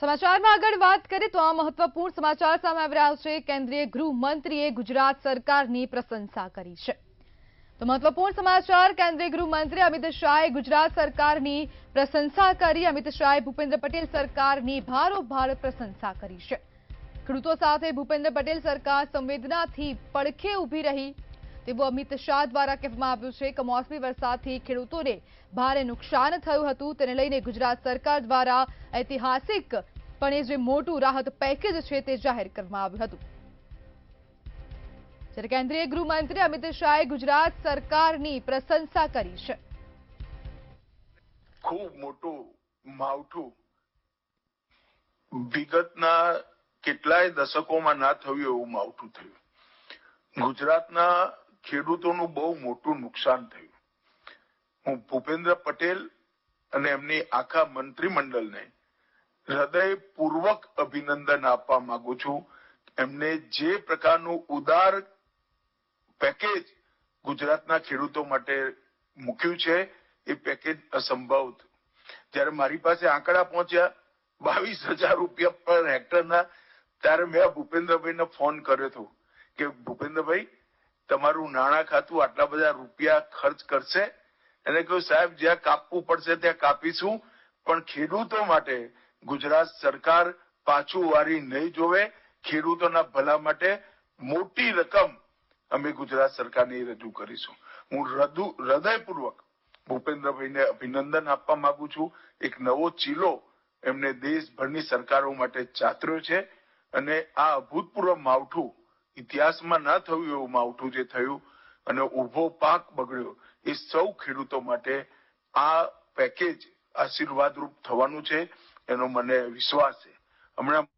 સમાચારમાં આગળ વાત કરીએ તો આ મહત્વપૂર્ણ સમાચાર સામે આવી રહ્યા છે। કેન્દ્રીય ગૃહમંત્રીએ ગુજરાત સરકારની પ્રશંસા કરી છે। તો મહત્વપૂર્ણ સમાચાર, કેન્દ્રીય ગૃહમંત્રી અમિત શાહે ગુજરાત સરકારની પ્રશંસા કરી। અમિત શાહે ભૂપેન્દ્ર પટેલ સરકારની ભારોભાર પ્રશંસા કરી છે। ખેડૂતો સાથે ભૂપેન્દ્ર પટેલ સરકાર સંવેદનાથી પડખે ઊભી રહી તેવું અમિત શાહ દ્વારા કહેવામાં આવ્યું છે। કમોસમી વરસાદથી ખેડૂતોને ભારે નુકસાન થયું હતું, તેને લઈને ગુજરાત સરકાર દ્વારા ઐતિહાસિક પણ જે મોટું રાહત પેકેજ છે તે જાહેર કરવામાં આવ્યું હતું। જ્યારે કેન્દ્રીય ગૃહમંત્રી અમિત શાહે ગુજરાત સરકારની પ્રશંસા કરી છે। ખૂબ મોટું માવઠું વિગતના કેટલાય દશકોમાં ના થયું એવું માવઠું થયું। ગુજરાતના ખેડૂતોનું બહુ મોટું નુકસાન થયું। હું ભૂપેન્દ્ર પટેલ અને એમની આખા મંત્રીમંડળને હૃદયપૂર્વક અભિનંદન આપવા માંગુ છું। એમને જે પ્રકારનું ઉદાર પેકેજ ગુજરાતના ખેડૂતો માટે મૂક્યું છે એ પેકેજ અસંભવ હતું। જ્યારે મારી પાસે આંકડા પહોંચ્યા 22,000 રૂપિયા પર હેક્ટરના, ત્યારે મેં ભૂપેન્દ્રભાઈને ફોન કર્યો હતો કે ભૂપેન્દ્રભાઈ, તમારું નાણાં ખાતું આટલા બધા રૂપિયા ખર્ચ કરશે? એને કહ્યું, સાહેબ જ્યાં કાપવું પડશે ત્યાં કાપીશું, પણ ખેડૂતો માટે ગુજરાત સરકાર પાછું વારી નહીં જોવે। ખેડૂતોના ભલા માટે મોટી રકમ અમે ગુજરાત સરકારને રજૂ કરીશું। હું હૃદયપૂર્વક ભૂપેન્દ્રભાઈને અભિનંદન આપવા માંગુ છું। એક નવો ચીલો એમને દેશભરની સરકારો માટે ચાતર્યો છે અને આ અભૂતપૂર્વ માવઠું ઇતિહાસમાં ના થયું એવું માવઠું જે થયું અને ઉભો પાક બગડ્યો, એ સૌ ખેડૂતો માટે આ પેકેજ આશીર્વાદરૂપ થવાનું છે, એનો મને વિશ્વાસ છે। હમણાં